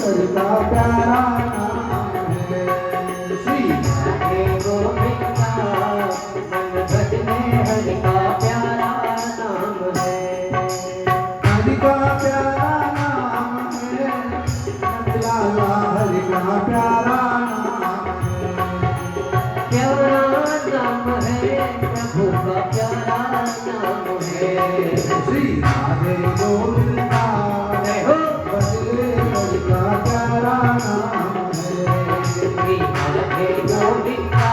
हरि का प्यारा नाम है। श्री राधे गोविंदा मन भजने हरि का प्यारा नाम है। हरि का प्यारा नाम है, नंदलाला हरि का प्यारा नाम है। प्यारा नाम है, प्रभु का प्यारा नाम है। श्री राधे गोविंदा जय हो, भजने हरि का प्यारा नाम है। श्री राधे गोविंदा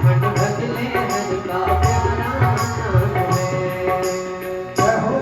मन भजने हरि का प्यारा नाम है। जय हो।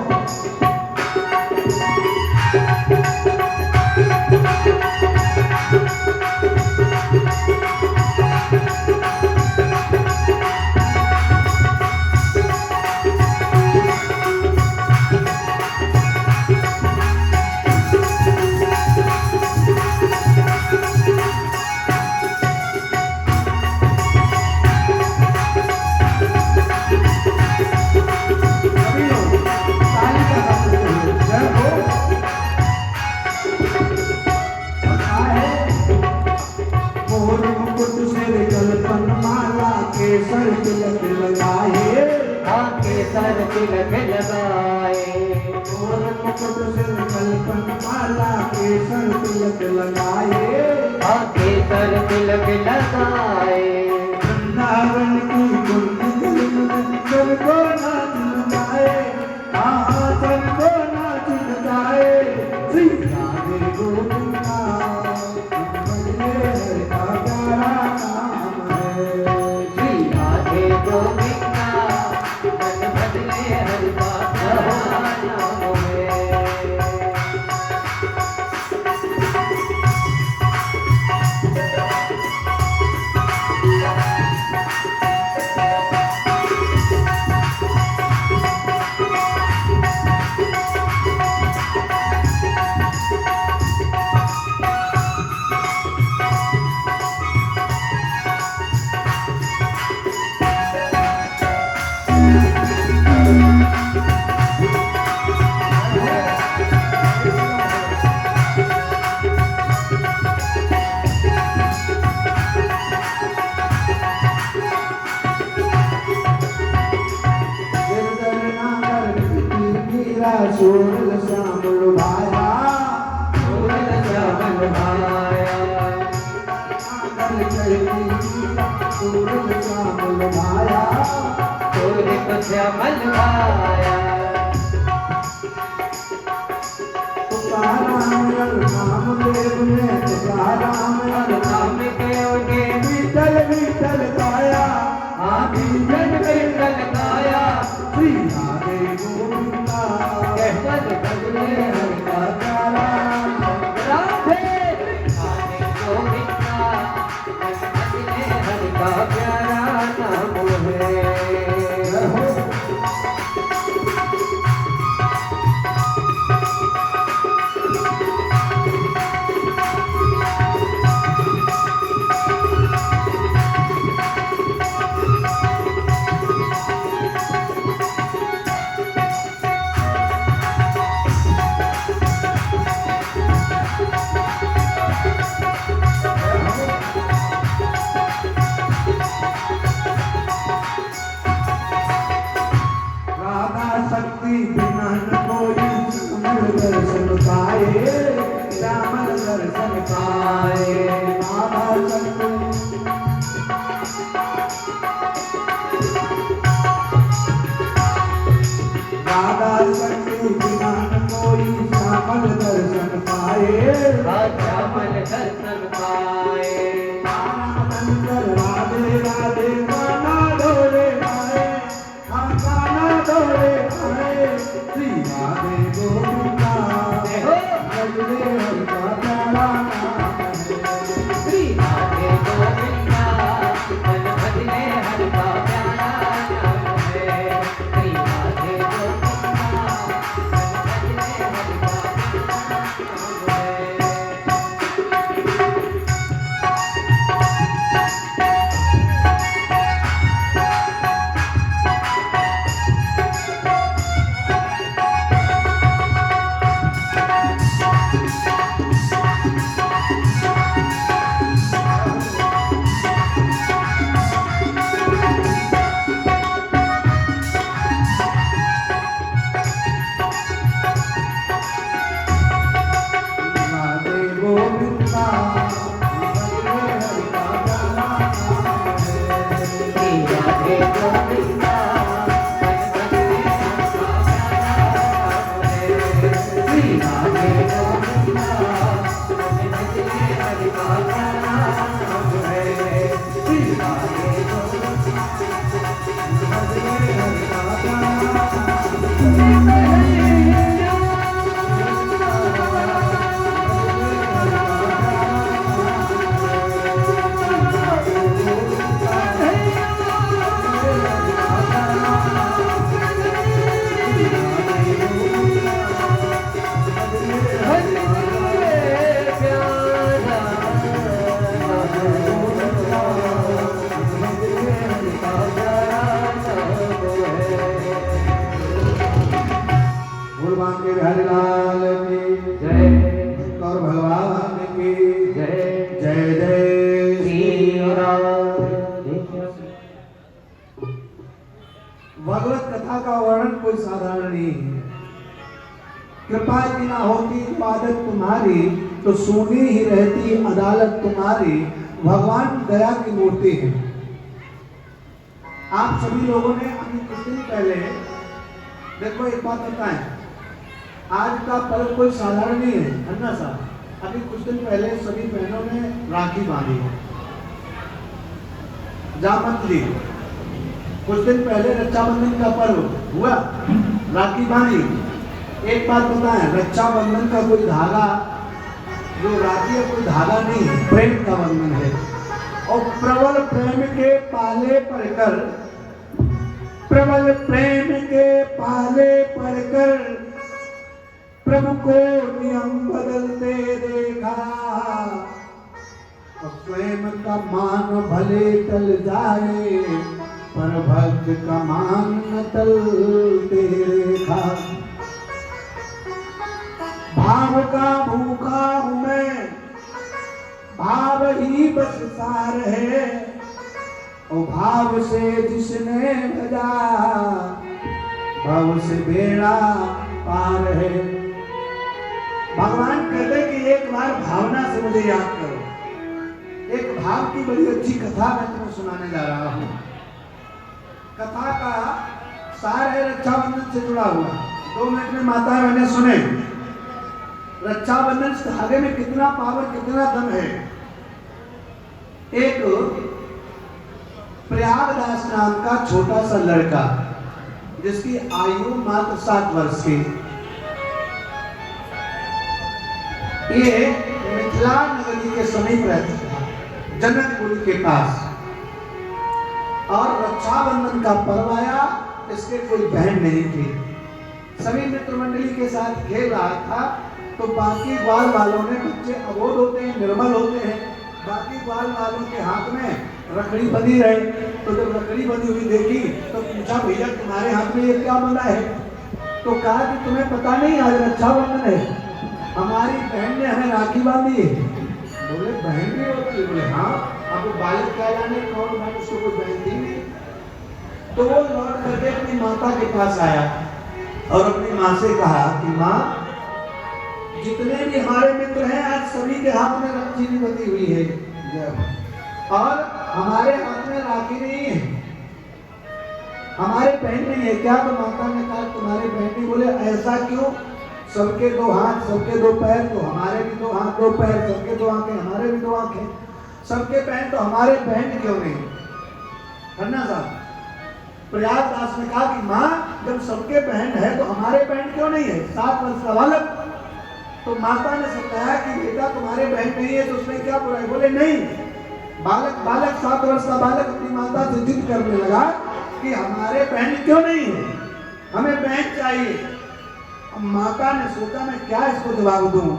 केसर तिलक लगाए, हाँ केसर तिलक लगाए। मोर मुकुट सिर कल्पन माला केसर तिलक लगाए, हाँ केसर तिलक लगाए। वृंदावन की कुंज चल को नाच लगाए, हाँ चल को नाच लगाए। श्री राधे गोविंदा भजने हरि का प्यारा नाम है। गोविंदा मन भजने हरि का प्यारा नाम है। सूरज श्याम लुभाया, सूरज श्याम लुभाया। सूरज श्याम लुभाया, सूरज श्याम लुभाया। तुकाराम नामदेव ने, तुकाराम नामदेव ने विठल विठल गाया, हाँ विठल विठल गाया। श्री राधे गोविंदा मन भजने हरि का प्यारा नाम। राधे राधे गोविंदा मन भजने हरि का प्यारा नाम है। शक्ति बिना न कोई श्यामल दर्शन पाए, श्यामल दर्शन पाए। राधा शक्ति राधा शक्ति बिना न कोई श्यामल दर्शन पाए, श्यामल दर्शन पाए। राधे राधे गाना डोले आए, गाना डोले आए। श्री राधे गोविंदा भजने हरि का प्यारा नाम है। श्री राधे गोविंदा मन भजने हरि का प्यारा नाम है। श्री राधे गोविंदा मन भजने हरि का प्यारा नाम है। हरिलाल की जय और भगवान की जय। जय जय श्री राम। भगवत कथा का वर्णन कोई साधारण नहीं है। कृपा की ना होती इबादत तुम्हारी तो सुनी ही रहती अदालत तुम्हारी। भगवान दया की मूर्ति है। आप सभी लोगों ने अभी कुछ दिन पहले देखो एक बात बताएं, आज का पर्व कोई साधारण नहीं है। अन्ना साहब अभी कुछ दिन पहले सभी बहनों ने राखी बांधी है, जामत ली। कुछ दिन पहले रक्षाबंधन का पर्व हुआ, राखी बांधी। एक बात बताएं, रक्षाबंधन का कोई धागा जो राखी है कोई धागा नहीं है, प्रेम का बंधन है। और प्रबल प्रेम के पाले पड़कर, प्रबल प्रेम के पाले पड़कर प्रभु को नियम बदलते देखा। और स्वयं का मान भले टल जाए पर भक्त का मान न टलते देखा। भाव का भूखा हूं मैं, भाव ही बस सार है। और भाव से जिसने भजा भाव से बेड़ा पार है। भगवान कहते कि एक बार भावना से मुझे याद करो। एक भाव की बड़ी अच्छी कथा मैं तुम्हें सुनाने जा रहा हूं। कथा का सार है रक्षाबंधन से जुड़ा हुआ। 2 मिनट में माता मैंने सुने। रक्षाबंधन धागे में कितना पावर, कितना दम है। एक प्रयागदास नाम का छोटा सा लड़का जिसकी आयु मात्र 7 वर्ष की, ये मिथिला नगरी के समीप रहता था, जनकपुरी के पास। और रक्षाबंधन का पर्व आया, इसके कोई बहन नहीं थी। सभी मित्र मंडली के साथ खेल रहा था तो बाकी ग्वाल वालों ने, बच्चे अबोध होते हैं, निर्मल होते हैं, बाकी ग्वाल वालों के हाथ में रखड़ी बंधी रही। तो जब रखड़ी बंधी हुई देखी तो पूछा, भैया तुम्हारे हाथ में ये क्या बंधा है? तो कहा कि तुम्हें पता नहीं आज रक्षाबंधन है, हमारी बहन ने हमें राखी बांधी है। बोले बहन भी होती है? बोले हाँ। अब बालक क्या जाने कौन बहन, उसको कोई बहन थी नहीं। तो वो लौट करके अपनी माता के पास आया और अपनी माँ से कहा कि माँ, जितने भी हमारे मित्र हैं आज सभी के हाथ में रखी बंधी हुई है और हमारे हाथ में राखी नहीं है, हमारे बहन नहीं है क्या? तो माता ने कहा तुम्हारे बहन नहीं। बोले ऐसा क्यों? सबके 2 हाथ, सबके 2 पैर, तो हमारे भी 2 हाथ 2 पैर, सबके 2 आंखें, हमारे भी 2 आंखें, सबके बहन तो हमारे बहन क्यों नहीं? अन्ना साहब प्रयागदास ने कहा कि माँ, जब सबके बहन है तो हमारे बहन क्यों नहीं है? 7 वर्ष का बालक। तो माता ने समझाया कि बेटा तुम्हारे बहन नहीं है तो उसमें क्या बुराई? बोले नहीं। बालक 7 वर्ष का बालक अपनी माता से जिद करने लगा कि हमारे बहन क्यों नहीं है, हमें बहन चाहिए। अब माता ने सोचा मैं क्या इसको जवाब दूं।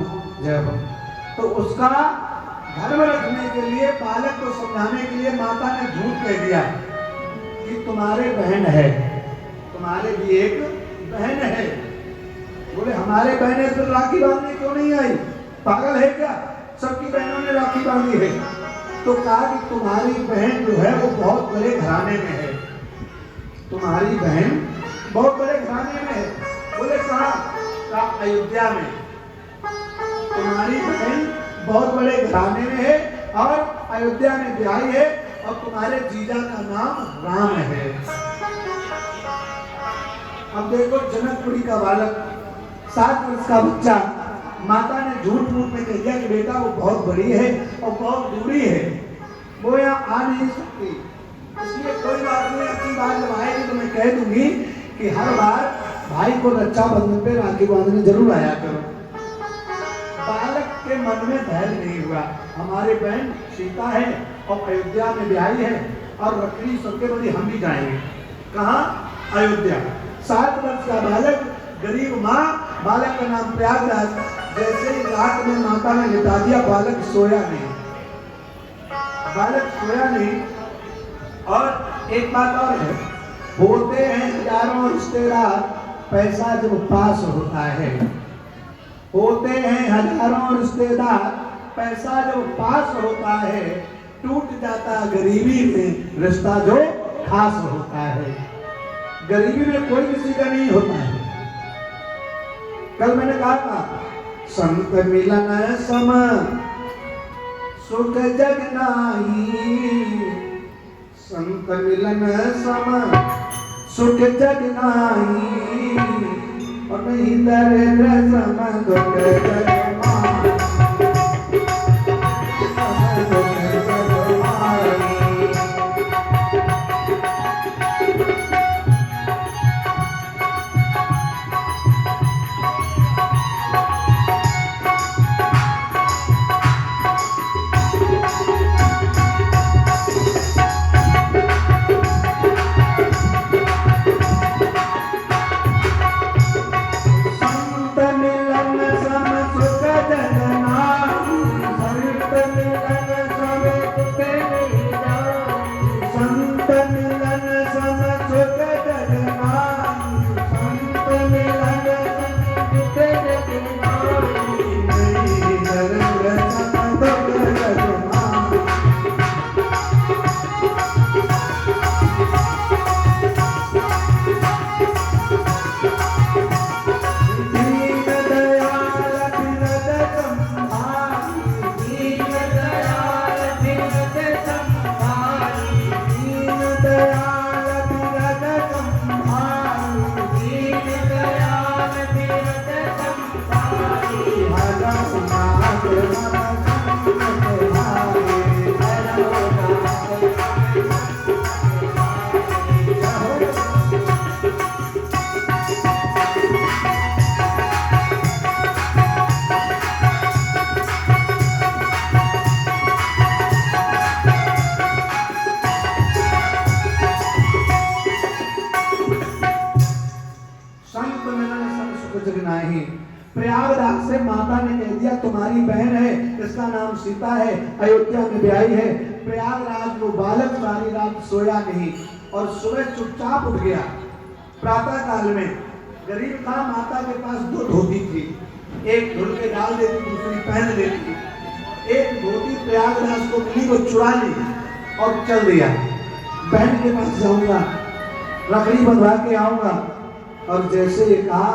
तो उसका धर्म रखने के लिए, बालक को समझाने के लिए माता ने झूठ कह दिया कि तुम्हारे बहन है, तुम्हारे भी एक बहन है। बोले हमारे बहन है तो राखी बांधने क्यों नहीं आई? पागल है क्या? सबकी बहनों ने राखी बांधी है। तो कहा कि तुम्हारी बहन जो है वो बहुत बड़े घराने में है, तुम्हारी बहन बहुत बड़े घराने में है। बोले कहाँ? अयोध्या में। तुम्हारी बहन बहुत बड़े घराने में है और अयोध्या में ब्याही है और तुम्हारे जीजा का नाम राम है। अब देखो जनकपुरी का बालक, 7 वर्ष का बच्चा माता ने झूठ मूठ में कह दिया कि बेटा वो बहुत बड़ी है और बहुत दूरी है, वो यहाँ आ नहीं सकती, इसलिए कोई बात नहीं, अपनी बात जब आएगी तो मैं कह दूंगी कि हर बार भाई को रक्षाबंधन पे राखी बांधने जरूर आया करो। बालक के मन में धैर्य नहीं हुआ, हमारी बहन सीता है और अयोध्या में ब्याही है और रखड़ी सबके बड़ी हम भी जाएंगे। कहाँ? अयोध्या। 7 वर्ष का बालक, गरीब माँ, बालक का नाम प्रयागराज। जैसे ही रात में माता ने लिटा दिया, बालक सोया नहीं, बालक सोया नहीं। और एक बात और है, होते हैं हजारों रिश्तेदार, पैसा जब पास होता है, होते हैं हजारों रिश्तेदार, पैसा जब पास होता है, टूट जाता गरीबी में रिश्ता जो खास होता है। गरीबी में कोई किसी का नहीं होता है। कल मैंने कहा था, संत मिलन सम सुख जग नाही, संत मिलन सम सुख जग नाही, और नहीं दरिद्र सम दुख जग माही, दुख जग माही। प्रयागराज से माता ने कह दिया तुम्हारी बहन है, इसका नाम सीता है, अयोध्या में ब्याही है। प्रयागराज वो बालक सारी रात सोया नहीं और सुबह चुपचाप उठ गया। प्रातः काल में गरीब था, माता के पास 2 धोती थी, एक धुल के डाल देती, दूसरी पहन देती। एक धोती प्रयागराज को मिली, वो चुरा ली और चल दिया, बहन के पास जाऊंगा, रखड़ी बंधवा के आऊंगा। और जैसे ये कहा,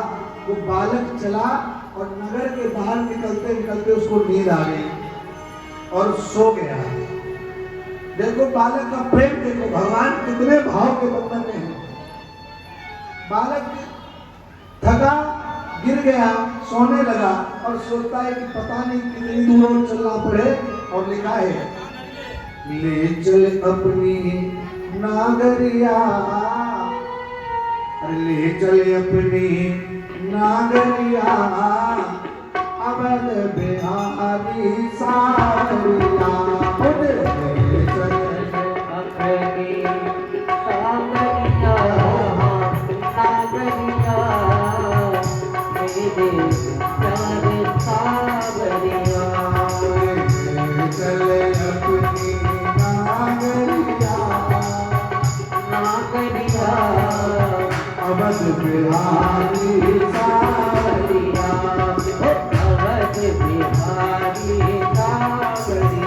वो बालक चला और नगर के बाहर निकलते निकलते उसको नींद आ गई और सो गया। देखो बालक का प्रेम, देखो भगवान कितने भाव के बंधन में है। बालक थका, गिर गया, सोने लगा और सोचता है कि पता नहीं कितनी दूर और चलना पड़े। और लिखा है, ले चल अपनी नागरिया, ले चल अपनी नागरिया, अवध बिहारी सावरिया। ले चल अपनी नागरिया, नागरिया, मेरे प्यारे सावरिया। ले चल अपनी नागरिया, नागरिया, अवध बिहारी सावरिया, अवध बिहारी सावरिया।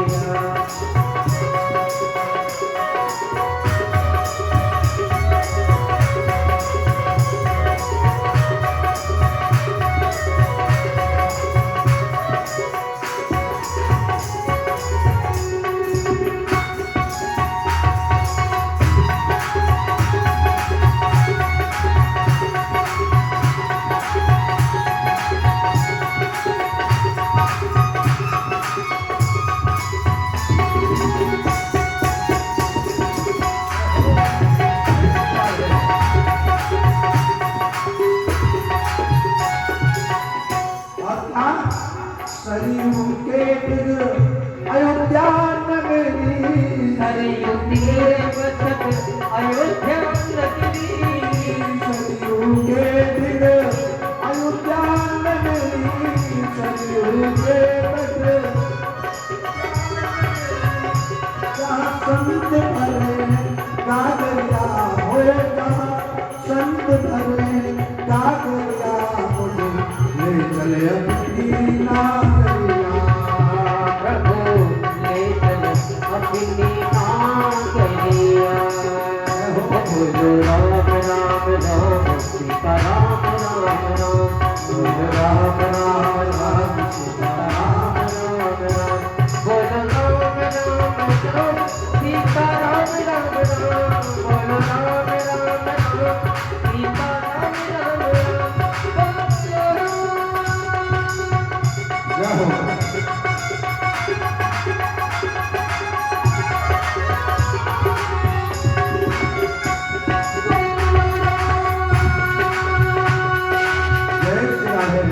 सरयू के तिर अयोध्या नगरी, सरयू तीर बसत अयोध्या नगरी, सरयू के तिर अयोध्या नगरी, सरयू के तट जहाँ संत भरे गागरिया होए, जहाँ संत भरे गागरिया मुझे ले चले अपनी नागरिया। प्रभु ले चल अपनी नागरिया। बोलो राम राम राम सीता राम राम राम, बोलो राम राम राम सीता राम राम राम, बोलो राम राम राम सीता राम राम राम, बोलो राम राम राम सीता राम राम राम, जय हो। जय श्री राधे।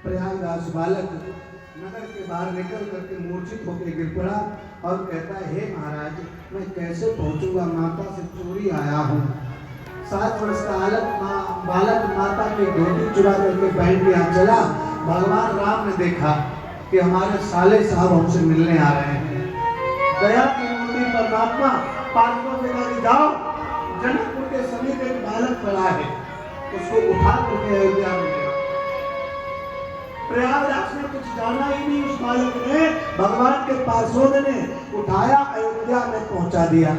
प्रयागराज बालक नगर के बाहर निकल करके मूर्छित होकर गिर पड़ा और कहता है, हे महाराज, मैं कैसे पहुंचूंगा, माता से चोरी आया हूँ। 7 वर्ष का बालक माता की धोती चुरा करके बहन के यहाँ चला। भगवान राम ने देखा कि हमारे साले साहब हमसे मिलने आ रहे हैं। दया की मूर्ति परमात्मा पार्षदों से कहा, जाओ, जनकपुर के समीप एक बालक पड़ा है, उसको उठा करके अयोध्या में ले आओ। प्रयागराज में कुछ जाना ही नहीं, उस बालक ने भगवान के पार्षद ने उठाया, अयोध्या में पहुंचा दिया।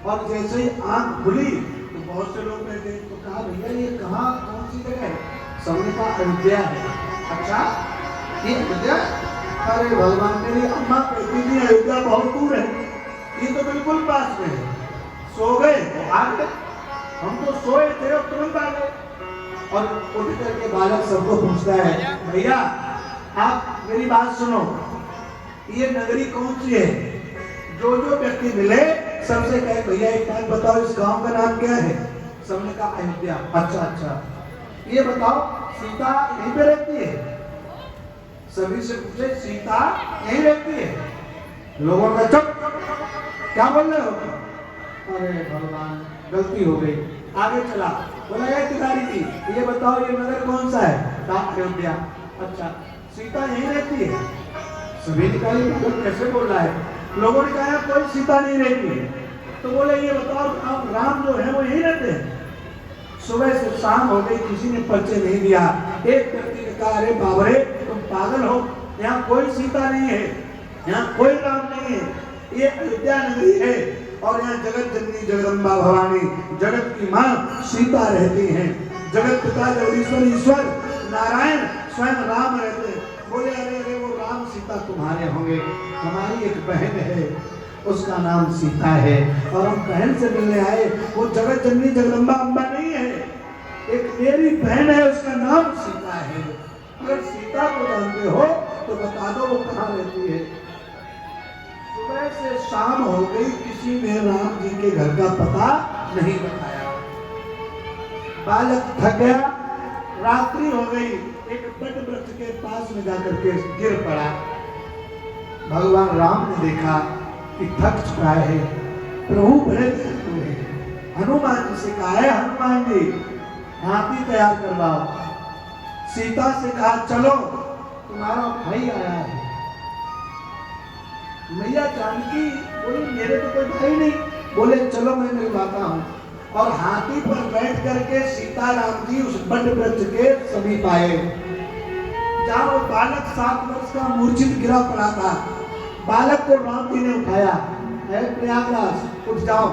और जैसे ही आंख खुली तो बहुत से लोग बैठे, तो कहा, भैया ये कहाँ, कौन सी जगह है? सबने कहा अयोध्या है। अच्छा, ये अयोध्या? अरे भगवान, मेरी अम्मा कहती थी अयोध्या बहुत दूर है, ये तो बिल्कुल पास में है। सो गए, आ गए, हम तो सोए थे और तुरंत आ गए। और उठ करके बालक सबको पूछता है, भैया आप मेरी बात सुनो, ये नगरी कौन सी है? जो जो व्यक्ति मिले सबसे कहे, भैया एक बात बताओ, इस गांव का नाम क्या है? सबने कहा अयोध्या। अच्छा अच्छा, ये बताओ सीता यहीं पे रहती है? सभी से पूछे, सीता यहीं रहती है? लोगों का चुप, क्या बोल रहे हो? अरे भगवान, गलती हो गई। आगे चला, बोला ये तिवारी जी, ये बताओ ये नगर कौन सा है? कहा अयोध्या। अच्छा, सीता यहीं रहती है? सभी ने कहा ये कैसे बोल रहा है? लोगों ने कहा कोई सीता नहीं रहती है। तो बोले ये बताओ आप राम जो है वो यहीं रहते हैं? सुबह से शाम हो गई, किसी ने परिचय नहीं दिया। एक व्यक्ति ने कहा, अरे बाबरे तुम पागल हो, यहाँ कोई सीता नहीं है, यहाँ कोई राम नहीं है, ये अयोध्या नगरी है और यहाँ जगत जननी जगदम्बा भवानी, जगत की माँ सीता रहती हैं। जगत पिता जगदीश्वर ईश्वर नारायण स्वयं राम रहते हैं। बोले अरे अरे वो राम सीता तुम्हारे होंगे, हमारी एक बहन है उसका नाम सीता है और हम बहन से मिलने आए। वो जगत जननी जगदम्बा अम्बा नहीं है, एक मेरी बहन है, उसका नाम सीता है। अगर सीता को जानते हो तो बता दो वो कहाँ रहती है। सुबह से शाम हो गई, किसी ने राम जी के घर का पता नहीं बताया। बालक थक गया, रात्रि हो गई, एक बट वृक्ष के पास में जाकर के गिर पड़ा। भगवान राम ने देखा कि थक चुका है, प्रभु बड़े दयालु हैं। हनुमान जी से कहा है, हनुमान जी हाथी तैयार करवाओ। सीता से कहा चलो तुम्हारा भाई आया है। मैया जानकी बोली मेरे तो कोई भाई नहीं। बोले चलो मैं मिलवाता हूँ। और हाथी पर बैठ करके सीताराम जी उस बट वृक्ष के समीप आए, जहां वो बालक 7 वर्ष का मूर्छित गिरा पड़ा था। बालक को राम जी ने उठाया, है प्रयागराज उठ जाओ।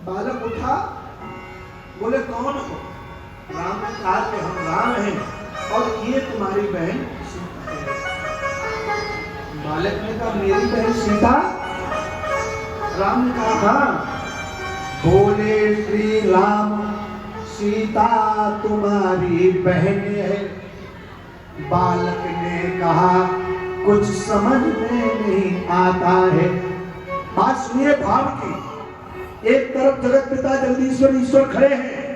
बालक उठा, बोले कौन हो? राम ने कहा कि हम राम हैं और ये तुम्हारी बहन सीता है। बालक ने कहा मेरी बहन सीता? राम ने कहा हाँ। बोले श्री राम सीता तुम्हारी बहन है। बालक ने कहा कुछ समझ में नहीं आता है। बात सुनिए भाव की। एक तरफ जगत पिता जगदीश्वर ईश्वर खड़े हैं,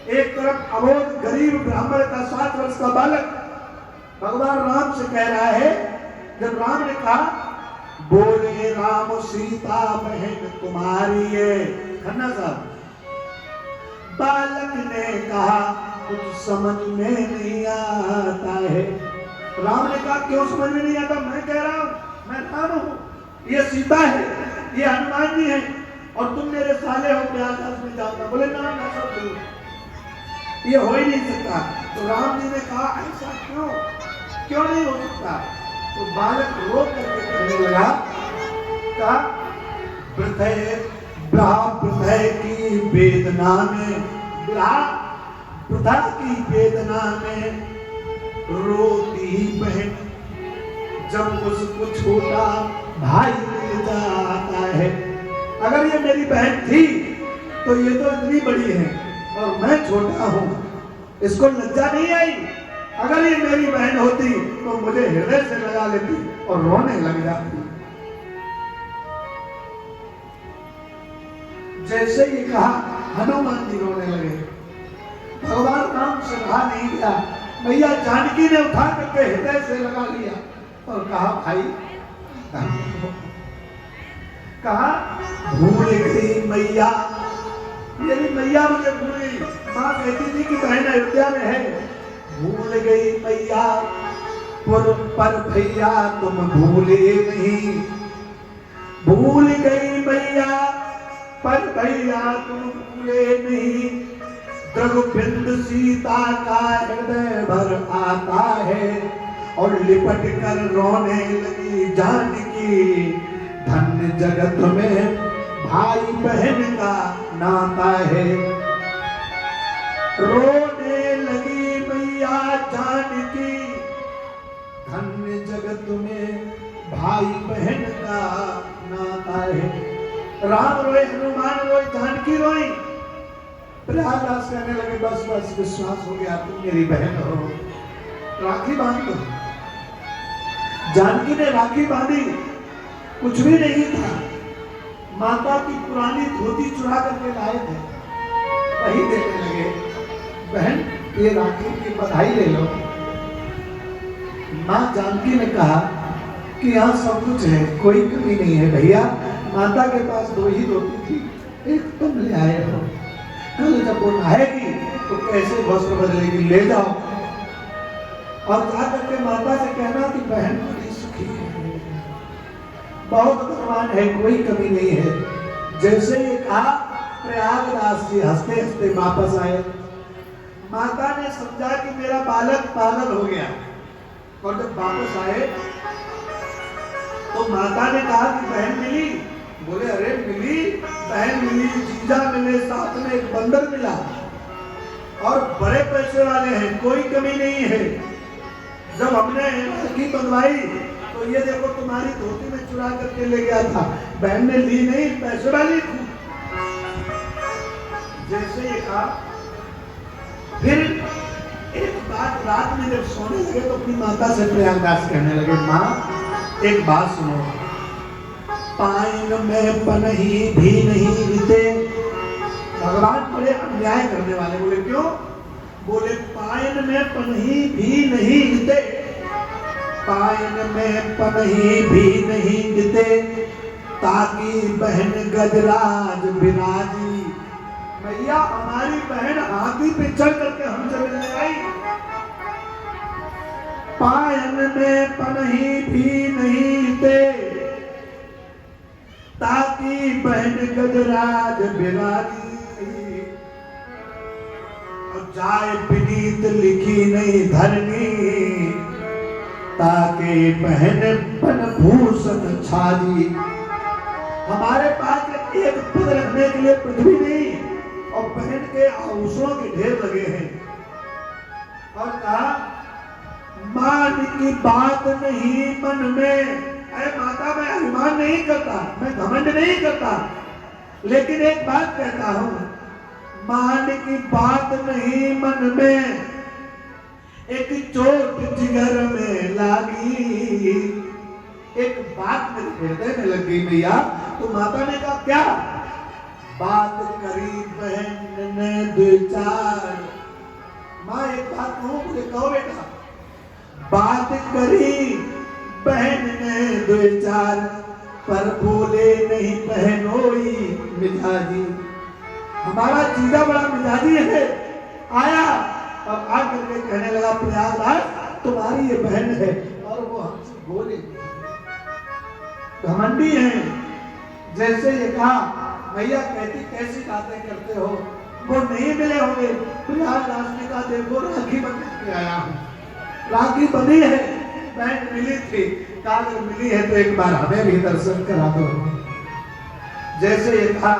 एक तरफ अबोध गरीब ब्राह्मण का 7 वर्ष का बालक भगवान राम से कह रहा है। जब राम ने कहा बोले राम सीता बहन तुम्हारी है, खन्ना साहब, बालक ने कहा कुछ समझ में नहीं आता है। राम ने कहा क्यों समझ में नहीं आता? मैं कह रहा हूं मैं राम हूं, ये सीता है, ये हनुमान जी है और तुम मेरे साले हो, प्रयागराज में जाऊंगा। बोले ना ना सब ये हो ही नहीं सकता। तो राम जी ने कहा ऐसा क्यों नहीं हो सकता? तो बालक रो करके कहने लगा, कहा वृथा की वेदना में, वृथा की वेदना में रोती बहन, जब उसको छोटा भाई मिल जाता है। अगर ये मेरी बहन थी तो ये तो इतनी बड़ी है और मैं छोटा हूं, इसको लज्जा नहीं आई। अगर ये मेरी बहन होती तो मुझे हृदय से लगा लेती और रोने लग जाती। जैसे ये कहा हनुमान जी रोने लगे। भगवान राम से कहा नहीं गया, मैया जानकी ने उठा करके हृदय से लगा लिया और कहा भाई, कहा भूल गई मैया, मेरी मैया मुझे भूली। माँ कहती थी कि बहन अयोध्या में है, भूल गई मैया पर भैया तुम भूले नहीं। भूल गई मैया पर भैया तुम भूले नहीं। द्रगुबिंद सीता का हृदय भर आता है और लिपट कर रोने लगी जानकी। धन्य जगत में भाई बहन का नाता है। रोने लगी मैया जानकी, धन्य जगत में भाई बहन का नाता है। राम रोए, हनुमान रोए, जानकी रोई। प्रयागराज कहने लगे बस बस विश्वास हो गया, तुम मेरी बहन हो, राखी बांध दो। जानकी ने राखी बांधी, कुछ भी नहीं था, माता की पुरानी धोती चुरा करके लाए थे, वही देने लगे। बहन ये राखी की बधाई ले लो। माँ जानकी ने कहा कि यहाँ सब कुछ है, कोई कमी नहीं है भैया। माता के पास 2 ही धोती थी, एक तुम ले आए हो, कल जब वो नहाएगी तो कैसे वस्त्र बदलेगी, ले जाओ और जाकर के माता से कहना कि बहन बड़ी सुखी है, बहुत धनवान है, कोई कमी नहीं है। जैसे ये कहा प्रयागराज जी हंसते हंसते वापस आए। माता ने समझा कि मेरा बालक पागल हो गया और जब वापस आए तो माता ने कहा कि बहन मिली? बोले अरे मिली, बहन मिली, जीजा मिले, साथ में एक बंदर मिला और बड़े पैसे वाले हैं, कोई कमी नहीं है। जब हमने राखी बंधवाई तो ये देखो तुम्हारी धोती में चुरा करके ले गया था, बहन ने ली नहीं, पैसे वाली थी। जैसे ये कहा, फिर एक बात रात में जब सोने लगे तो अपनी माता से प्रयागराज कहने लगे, माँ एक बात सुनो, पाइन में पनही भी नहीं हिते। भगवान बड़े अन्याय करने वाले। बोले क्यों? बोले पाइन में पनही भी नहीं हिते, पाइन में पनही भी नहीं हिते, ताकि बहन गजराज विराजी। भैया हमारी बहन हाथी पे चढ़ करके हमसे मिलने आई। पायन में पनही भी नहीं हिते, ताकि बहन गजराज विराजी। जाए विनीत लिखी नहीं धरनी, ताके बहन बन भूषण छाजी। हमारे पास एक पद रखने के लिए पृथ्वी नहीं और बहन के आभूषणों के ढेर लगे हैं। और कहा मान की बात नहीं मन में, अरे माता मैं अभिमान नहीं करता, मैं घमंड नहीं करता, लेकिन एक बात कहता हूं, मान की बात नहीं मन में, एक चोट जिगर में लागी। एक बात मेरे हृदय में लग गई मैया। तो माता ने कहा क्या? बात करी बहन ने दो चार। माँ एक बात कहूं, मुझे कहो बेटा। बात करी बहन ने दो चार, पर बोले नहीं बहनोई मिजाजी। हमारा जीजा बड़ा मिजाजी है। आया और आकर के कहने लगा प्रयागराज तुम्हारी ये बहन है, और वो हमसे बोले घमंडी है। जैसे ये कहा भैया कहती कैसी बातें करते हो, वो नहीं मिले होंगे। प्रयागराज ने कहा देखो राखी बन के आया हूँ, राखी बनी है, बहन मिली थी, कहा अगर मिली है तो एक बार हमें भी दर्शन करा दो। जैसे ये कहा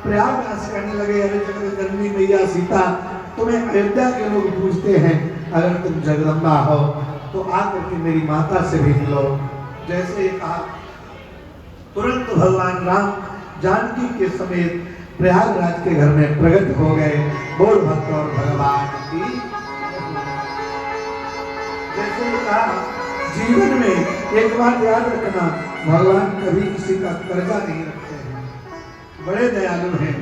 प्रयागराज कहने लगे अरे जगदम्बा मैया सीता, तुम्हें अयोध्या के लोग पूछते हैं अगर तुम जगदम्बा हो तो आकर के मेरी माता से भी मिलो। जैसे ये कहा तुरंत भगवान राम जानकी के समेत प्रयागराज के घर में प्रकट हो गए। बोल भक्त और भगवान की। जैसे कहा जीवन में एक बात याद रखना, भगवान कभी किसी का कर्जा नहीं रखते हैं, बड़े दयालु हैं।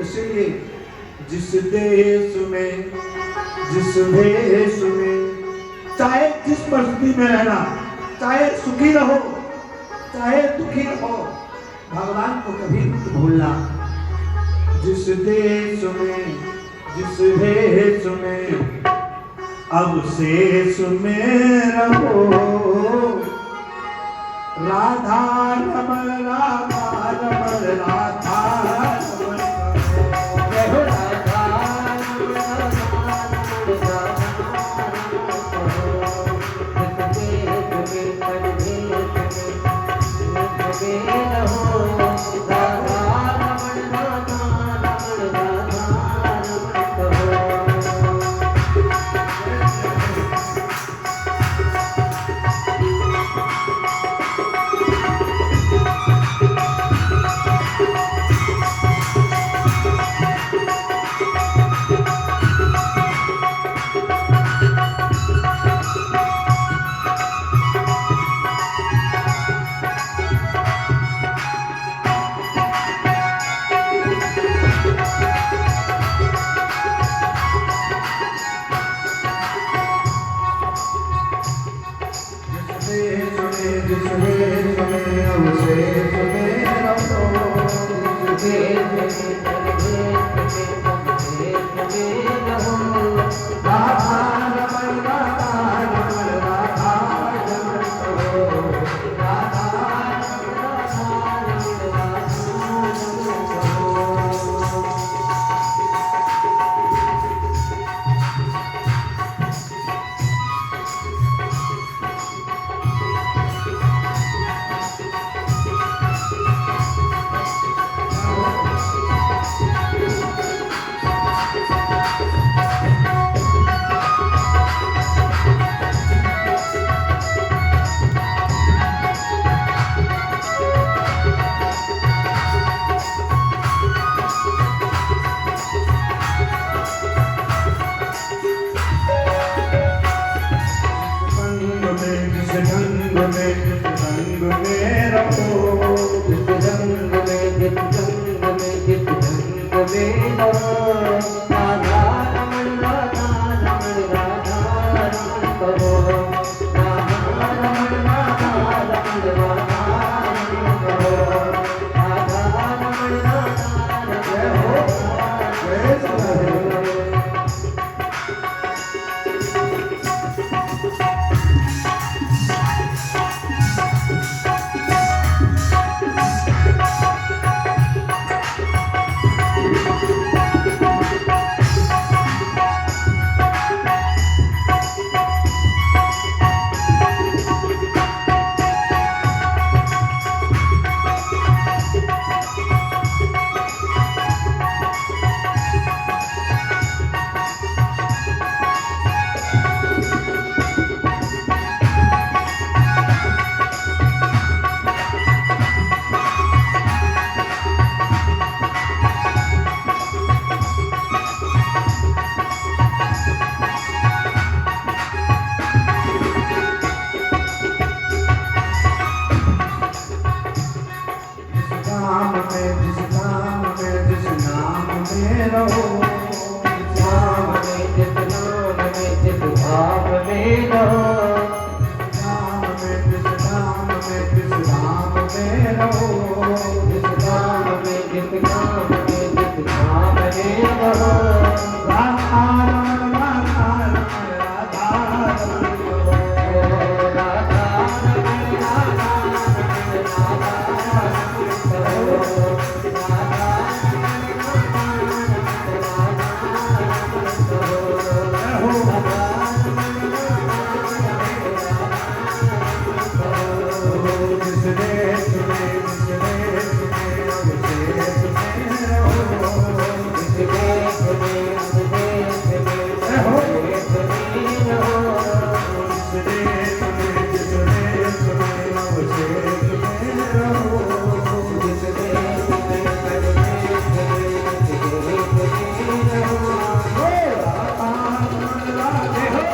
इसलिए जिस देश में जिस भेष में, चाहे जिस परिस्थिति में रहना, चाहे सुखी रहो चाहे दुखी रहो, भगवान को कभी मत भूलना। जिस देश में जिस भेष में, अब शेष में रहो, राधा रमण राधा रमण राधा रमण, जय हो राधा रमण राधा में रहो, नाम में जित नाम में जित भाव में रहो, नाम में जिस नाम में जिस धाम में रहो, जिस नाम में जित नाम में जित भाव में रहो, राधा रमण राधा रमण राधा रमण करो। राधा रमण राधा रमण राधा रमण करो, राधा जिस देश में जिस देश में अवशेष में रहो, इस देश में उस देश में रहो। देश में रहो, जिस देश में जिस देश में अवशेष में रहो, जिस देश में हर देश में उस देश में रहो, राधा रमण राधे हो,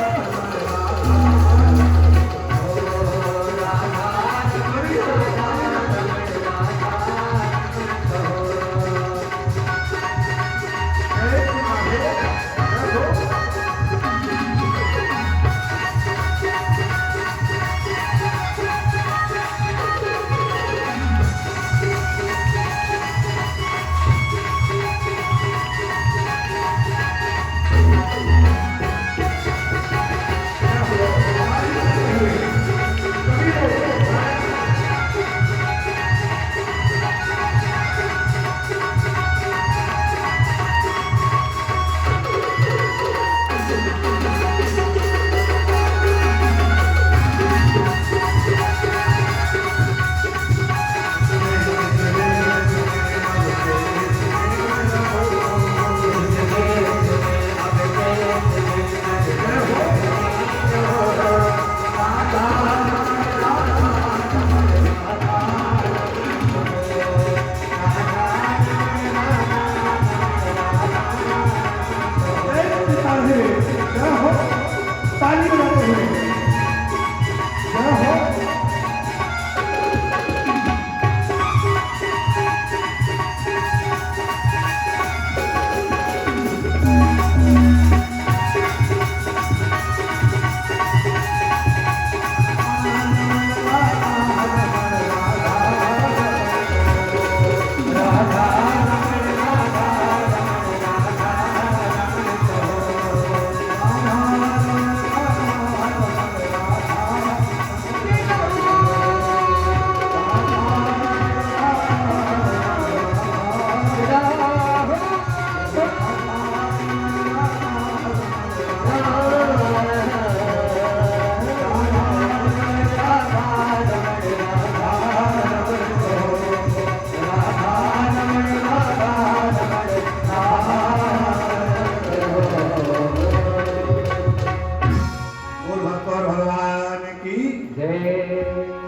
ताली बजाते हुए जय हो।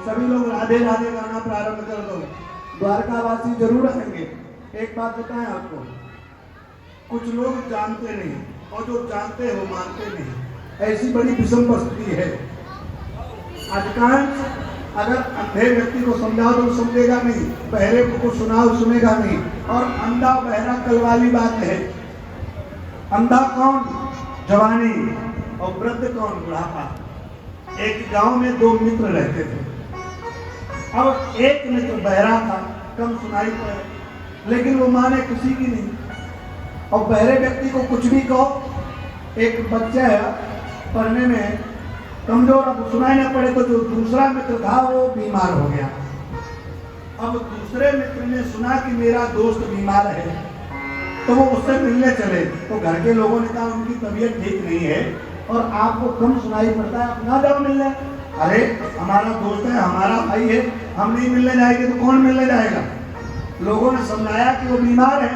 सभी लोग राधे राधे गाना प्रारंभ कर दो। द्वारकावासी जरूर आएंगे। एक बात बताएं आपको, कुछ लोग जानते नहीं और जो जानते हो मानते नहीं, ऐसी बड़ी विषम परिस्थिति है। अधिकांश अगर अंधे व्यक्ति को समझाओ तो समझेगा नहीं, बहरे को सुनाओ सुनेगा नहीं, और अंधा बहरा कल वाली बात है। अंधा कौन? जवानी, और वृद्ध कौन? बुढ़ापा। एक गांव में दो मित्र रहते थे। अब एक मित्र बहरा था, कम सुनाई पड़े, लेकिन वो माने किसी की नहीं। और बहरे व्यक्ति को कुछ भी कहो, एक बच्चा है पढ़ने में कमजोर, अब सुनाई ना पड़े, तो जो दूसरा मित्र था वो बीमार हो गया। अब दूसरे मित्र ने सुना कि मेरा दोस्त बीमार है, तो वो उससे मिलने चले। तो घर के लोगों ने कहा उनकी तबीयत ठीक नहीं है और आपको कम सुनाई पड़ता है, आप ना जाओ मिलने। अरे हमारा दोस्त है, हमारा भाई है, हम नहीं मिलने जाएंगे तो कौन मिलने जाएगा। लोगों ने समझाया कि वो बीमार है,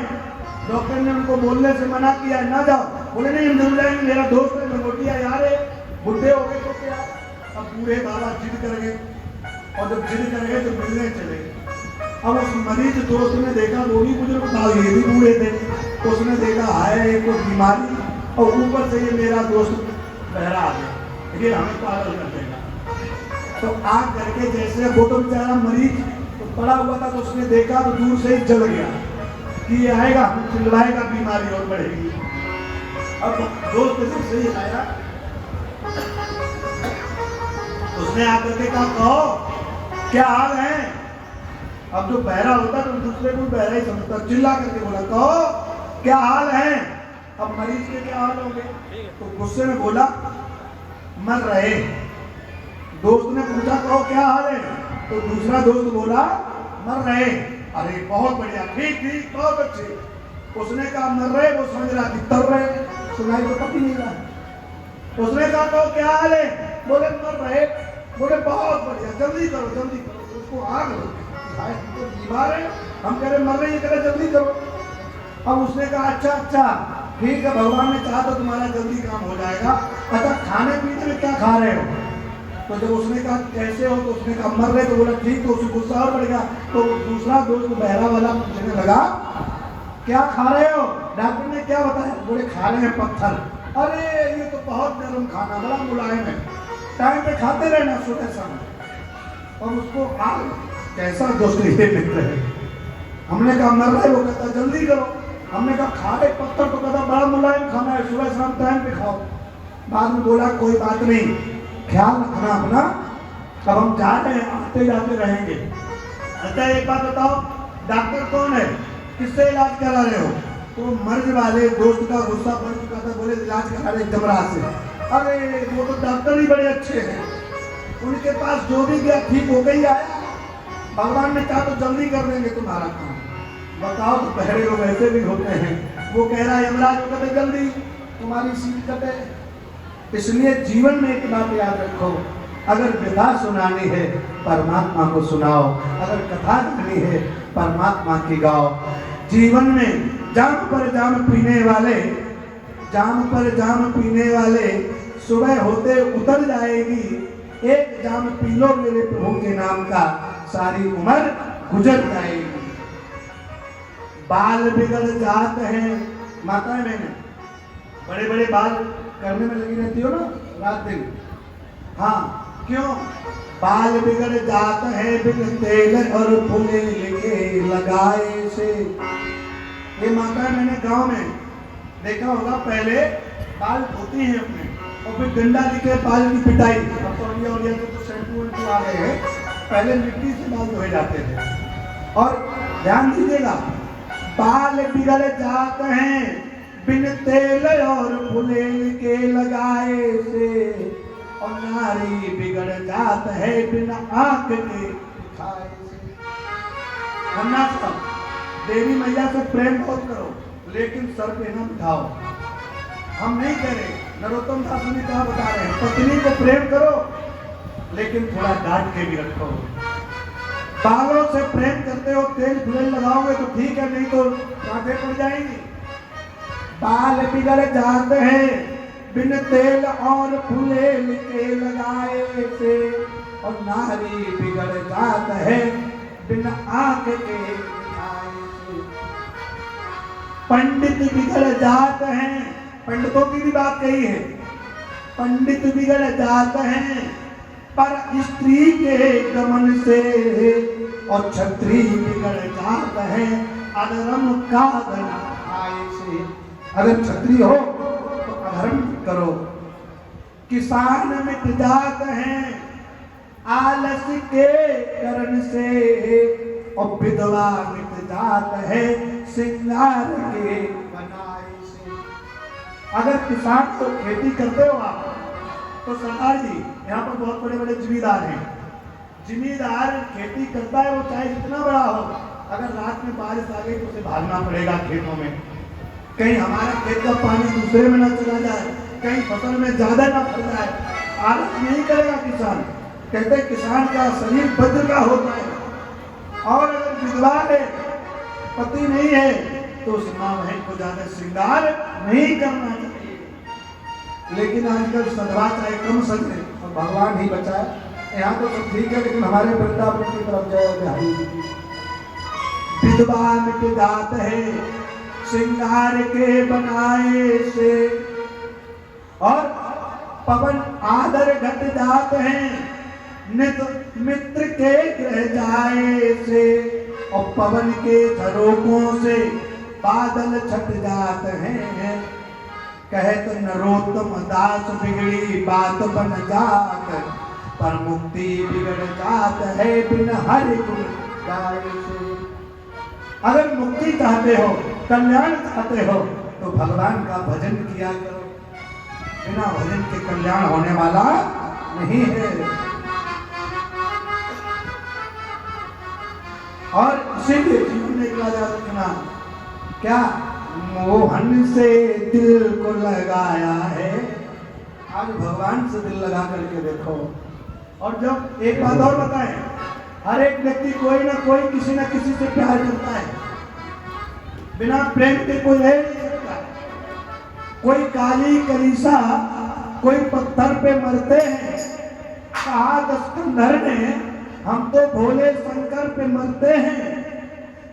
डॉक्टर ने उनको बोलने से मना किया, ना जाओ। बोले नहीं हम जरूर जाएंगे, मेरा दोस्त है, लंगोटिया यार है, बुढ़े हो गए तो क्या। अब बूढ़े बाबा जिद कर गए, और जब जिद कर गए तो मिलने चले। अब उस मरीज दोस्त ने देखा, वो भी बुजुर्ग था, ये भी बूढ़े थे, तो उसने देखा हाय एक तो बीमारी और ऊपर से ये मेरा दोस्त बहरा आ गया, ये हमें पागल कर देगा। तो आग करके जैसे वो तो बेचारा मरीज तो पड़ा हुआ था, तो उसने देखा तो दूर से ही जल गया। कि ये आएगा चिल्लाएगा, बीमारी और बढ़ेगी। अब दोस्त जब से ही आया, उसने आकर के कहा, कहो क्या हाल है। अब जो बहरा होता तो दूसरे को बहरा ही समझता, चिल्ला करके बोला, कहो क्या हाल है। अब मरीज के क्या हाल होंगे, तो गुस्से में बोला, मर रहे। दोस्त ने पूछा, कहो क्या हाल है, तो दूसरा दोस्त बोला, मर रहे। अरे बहुत बढ़िया, ठीक ठीक, बहुत अच्छे। उसने कहा मर रहे, वो समझ रहा कि तर रहे, सुनाई तो पता नहीं रहा। उसने कहा, कहो क्या हाल है, बोले मर रहे। बोले बहुत बढ़िया, जल्दी करो जल्दी करो। उसको आग लगी, तो बीमार है, हम कह रहे मर रहे, ये कह रहे जल्दी करो। अब उसने कहा, अच्छा अच्छा ठीक है, भगवान ने चाहा तो तुम्हारा जल्दी काम हो जाएगा। अच्छा खाने पीने में क्या खा रहे हो। तो जब उसने कहा कैसे हो, तो उसने कहा मर रहे। तो बोला ठीक, तो उसको गुस्सा और बढ़ गया। तो दूसरा दोस्त बहरा वाला पूछने लगा, क्या खा रहे हो। डॉक्टर ने क्या बताया, बोले खा रहे हैं पत्थर। अरे ये तो बहुत नरम खाना, बड़ा मुलायम है, टाइम पे खाते रहना सुबह शाम। और उसको कैसा दोस्त ये मित्र है। हमने कहा मर रहे, वो कहता जल्दी करो। हमने कहा खा रहे पत्थर, तो कहता बड़ा मुलायम खाना है, सुबह शाम टाइम पे खाओ। बाद में बोला कोई बात नहीं, ख्याल रखना अपना, अब हम जा रहे हैं, आते जाते रहेंगे। अच्छा एक बात बताओ, डॉक्टर कौन है, किससे इलाज करा रहे हो। तो मर्ज वाले दोस्त का गुस्सा बढ़ चुका था, बोले इलाज करा रहे जमराज से। अरे वो तो डॉक्टर ही बड़े अच्छे हैं, उनके पास जो भी गया ठीक हो गई आया। भगवान ने कहा तो जल्दी कर देंगे तुम्हारा काम। बताओ, तो पहले लोग ऐसे भी होते हैं। वो कह रहा है यमराज, वो कहते जल्दी तुम्हारी सीट कटे। इसलिए जीवन में एक बात याद रखो, अगर विधा सुनानी है परमात्मा को सुनाओ, अगर कथा गानी है परमात्मा की गाओ। जीवन में जाम पर जाम पीने वाले, जाम पर जाम पीने वाले सुबह होते उतर जाएगी। एक जाम पी लो मेरे प्रभु के नाम का, सारी उम्र गुजर जाएगी। बाल बिगड़ जाते हैं, माताएं बहनें बड़े बड़े बाल करने में लगी रहती हो ना रात दिन। हाँ क्यों, बाल बिगड़ जाते हैं बिन तेल और फुलेल के लगाए से। ये माताएं मैंने गांव में देखा होगा, पहले बाल धोती हैं अपने और फिर डंडा लेके बाल की पिटाई। अब तो शैम्पू आ गए हैं, पहले मिट्टी से बाल धोए जाते थे। और ध्यान दीजिएगा, बाल बिगड़ जाते हैं बिन तेल और फुलेल के लगाए से, और नारी बिगड़ जात है बिन आंख के दिखाए से। वरना सब देवी मैया से प्रेम बहुत करो, लेकिन सर पे न बिठाओ। हम नहीं कह रहे, नरोत्तम दास जी कहा बता रहे हैं, पत्नी को प्रेम करो लेकिन थोड़ा डांट के भी रखो। बालों से प्रेम करते हो, तेल फुलेल लगाओगे तो ठीक है, नहीं तो कांटे पड़ जाएंगी। बाल बिगड़ जाते हैं बिन तेल और फुलेल के लगाए से, और नारी बिगड़ जात है बिन आंख के दिखाए से। पंडित बिगड़ जाते हैं, पंडितों की भी बात कही है, पंडित बिगड़ जाते हैं पर स्त्री के गमन से, और क्षत्रिय बिगड़ जाता है अधर्म का आय से। अगर क्षत्रिय हो तो अधर्म करो। किसान मिट जाते हैं आलस के कारण से, और विधवा मिट जाता है श्रृंगार के बनाए से। अगर किसान तो खेती करते हो आप, तो सरदार जी यहाँ पर बहुत बड़े बड़े जिम्मेदार हैं। जिम्मेदार खेती करता है, वो चाहे जितना बड़ा हो, अगर रात में बारिश आ गई तो उसे भागना पड़ेगा खेतों में, कहीं हमारा खेत का पानी दूसरे में न चला जाए, कहीं फसल में ज्यादा ना फल जाए। आलस नहीं करेगा किसान। कहते किसान का शरीर वज्र का होता है, और अगर विधवा है, पति नहीं है, तो उस माँ बहन को ज्यादा श्रृंगार नहीं करना चाहिए। लेकिन आजकल सदवा चाहे कम सजे, और भगवान ही बचाए। यहाँ तो सब ठीक है, लेकिन हमारे वृंदावन की तरफ जय बिहारी जी की। विधवा मिट जात है श्रृंगार के बनाए से, और पवन आदर घट जात है नित मित्र के ग्रह जाए से, और पवन के झरोकों से बादल छट जात हैं। कहत नरोत्तम दास बिगड़ी बात बन जात, पर मुक्ति बिगड़ जात है बिन हरि गुण गाए से। अगर मुक्ति चाहते हो, कल्याण चाहते हो, तो भगवान का भजन किया करो। बिना भजन के कल्याण होने वाला नहीं है। और इसीलिए जीवन में एक राजा रखना क्या, मोहन से दिल को लगाया है। आज भगवान से दिल लगा करके देखो। और जब एक बात और बताएं, हर एक व्यक्ति कोई ना कोई किसी ना किसी से प्यार करता है। बिना प्रेम के कोई रह नहीं सकता। कोई काली कलीसा, कोई पत्थर पे मरते हैं। कहा दस्कंधर ने, हम तो भोले शंकर पे मरते हैं।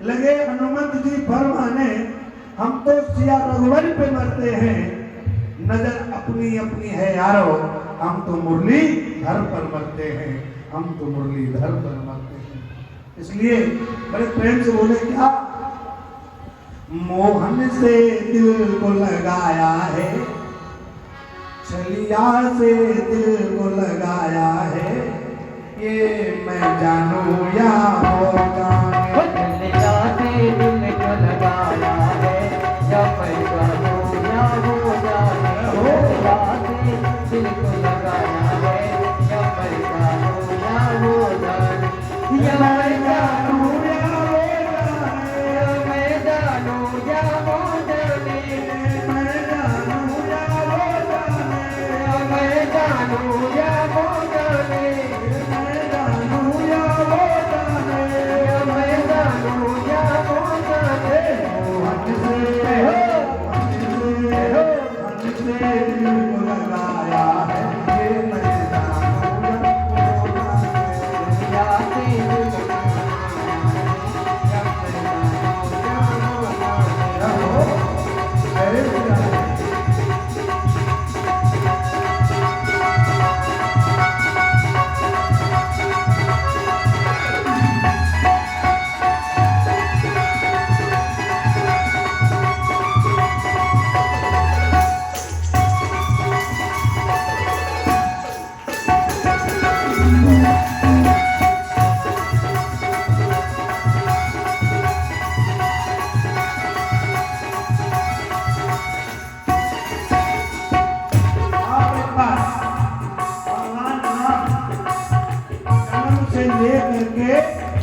लगे हनुमंत जी फरमाने, हम तो सिया रघुवर पे मरते हैं। नजर अपनी अपनी है यारो, हम तो मुरलीधर पर मरते हैं। हम तो मुरलीधर पर मरते हैं। इसलिए बड़े प्रेम से बोले क्या, मोहन से दिल को लगाया है, छलिया से दिल को लगाया है। ये मैं जानू या हो जाने, छलिया से दिल को लगाया है, या मैं जानू या हो जाने। छलिया से दिल को लगाया है, या मैं जानू या हो जाने। या मैं जानू या हो जाने, या मैं जानू या हो जाने। मैं जानू या हो जाने, या मैं जानू या हो जाने। मैं जानू या हो जाने, या मैं जानू या हो जाने। मोहन से दिल को लगाया है, ये मैं जानू या हो जाने। या से दिल को या मैं जानू या हो जाने।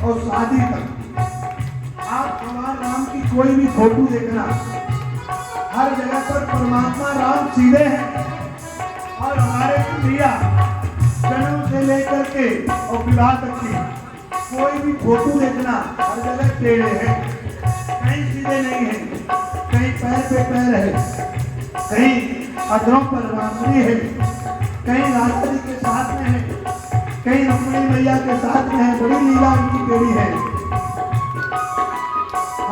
और शादी तक आप भगवान राम की कोई भी फोटो देखना, हर जगह पर परमात्मा राम सीधे हैं। और हमारे प्रिया जन्म से लेकर के और विवाह तक की कोई भी फोटो देखना, हर जगह टेढ़े हैं, कहीं सीधे नहीं है, कहीं पैर पे पैर है, कहीं अधरों पर बांसुरी है, कहीं राधा जी के साथ में है, कहीं रुक्मिणी मैया के साथ में है। बड़ी लीला उनकी टेढ़ी है।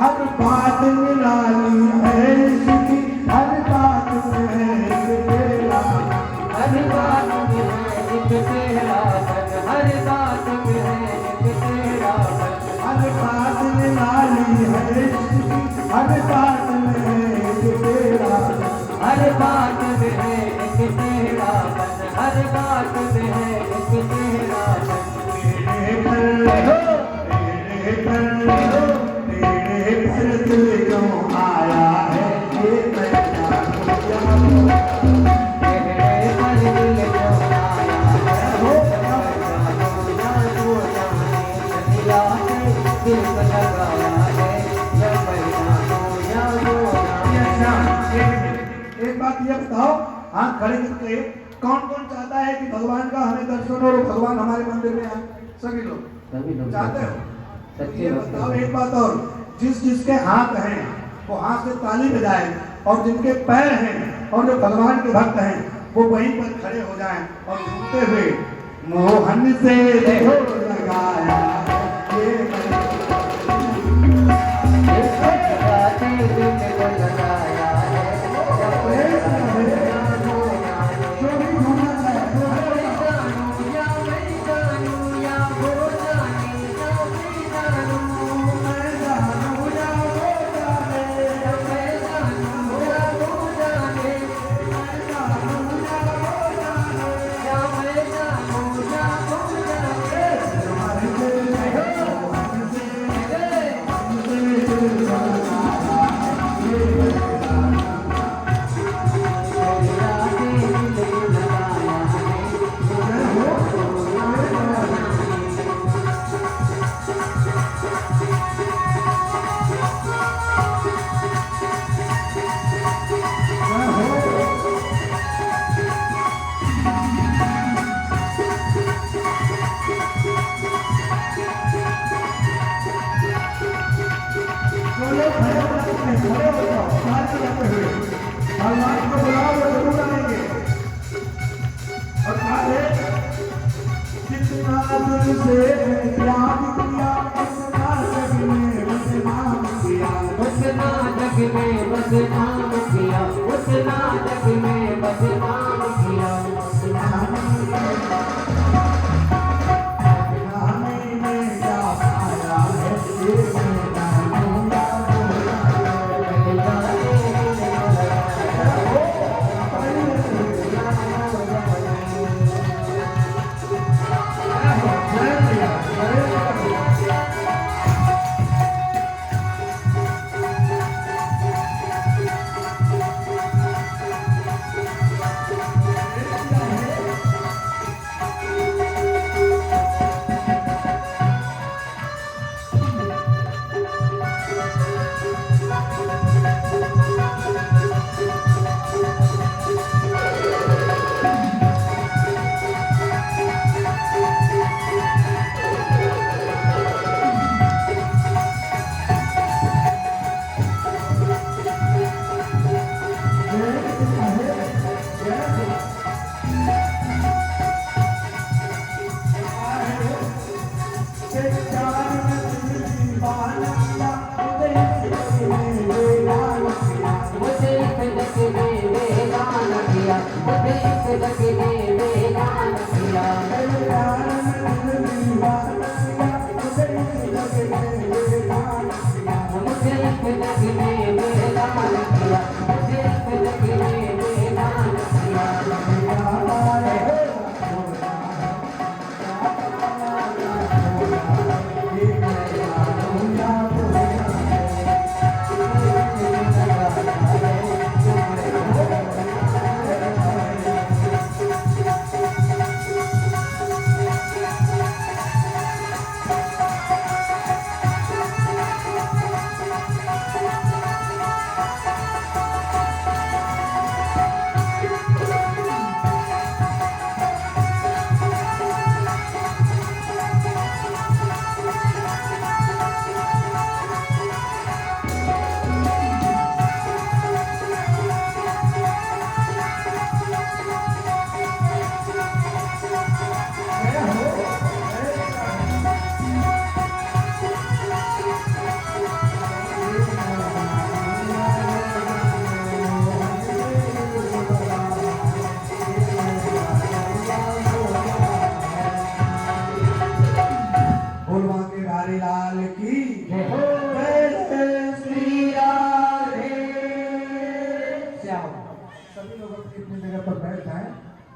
हर बात निराली है इसकी, हर बात में है एक तेरा। हर बात में है एक तेरा बन, हर बात में है एक तेरा बन। हर बात निराली है इसकी, हर बात में है एक तेरा। हर बात में है एक तेरा बन, हर बात में है एक तेरा बन। तेरे पर दिल क्यों आया है, ये मैं जानू या हो जाने। तेरे पर दिल क्यों आया है, हो जानू या हो जाने। छलिया से दिल को लगाया है, या मैं जानू या हो जाने। एक बात ये बताओ, हाथ खड़े करके कौन कौन चाहता है कि भगवान का हमें दर्शन हो और भगवान हमारे मंदिर में आए? सभी लोग चाहते हो? ये बताओ एक बात और, जिस जिसके हाथ हैं वो हाथ से ताली बजाए, और जिनके पैर हैं और जो भगवान के भक्त हैं वो वहीं पर खड़े हो जाएं और झूमते हुए मोहन से दिल लगाया है, ये बदनाम किया, उस नाटक में बदनाम किया, बदनाम किया। बदनामी में क्या पाया है, ये मैं जानूंगा बोला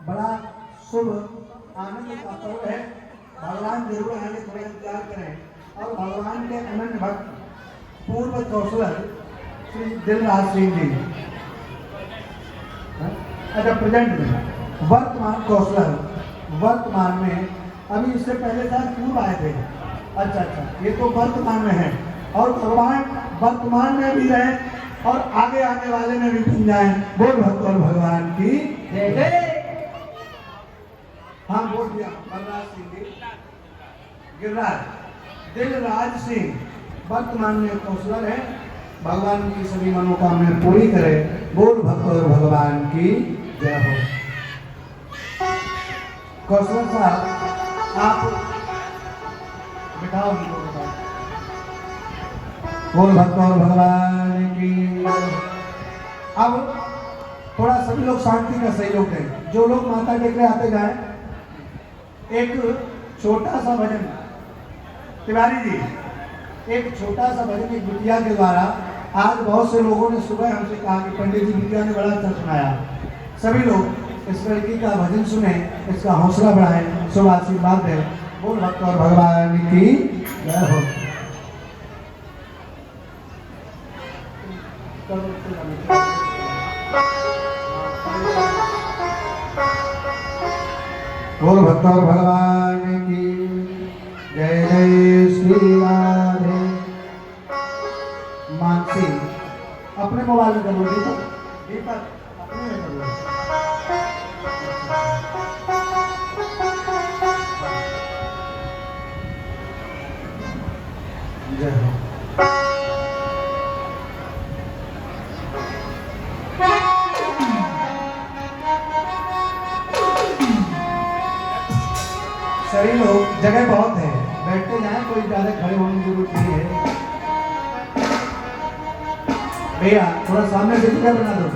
बड़ा शुभ आनंद का पर्व है। भगवान जरूर आने थोड़ा इंतजार करें। और भगवान के अनन्य भक्त पूर्व कौशलर श्री दिलराज सिंह जी, अच्छा प्रेजेंट में वर्तमान कौशलर, वर्तमान में अभी इससे पहले था पूर्व आए थे। अच्छा अच्छा, ये तो वर्तमान में है और भगवान वर्तमान में भी रहे और आगे आने वाले में भी बन जाए। बोल भक्त और भगवान की जय जय। हाँ बोल दिया। बलराज सिंह जी, गिरिराज, दिलराज सिंह वर्तमान में कौशलर है। भगवान की सभी मनोकामनाएं पूरी करे। बोल भक्त और भगवान की जय हो। कौशलर साहब आप बिठाओ उनको, बिठाओ। बोल भक्त और भगवान की। अब थोड़ा सभी लोग शांति का सहयोग दें। जो लोग माता टेकने आते जाएं, एक छोटा सा भजन, तिवारी जी एक छोटा सा भजन एक बिटिया के द्वारा। आज बहुत से लोगों ने सुबह हमसे कहा कि पंडित जी बिटिया ने बड़ा अच्छा सुनाया। सभी लोग इस लड़की का भजन सुने, इसका हौसला बढ़ाएं, शुभ आशीर्वाद दें। बोल भक्त और भगवान की जय हो। बोल भक्त और भगवान की जय। जय श्री राधे। मानसी अपने मोबाइल में करो, दीपक अपने में करो। जय हो। सभी लोग, जगह बहुत है, बैठते जाएं, कोई ज्यादा खड़े होने की जरूरत नहीं है। भैया थोड़ा सामने से जगह बना दो।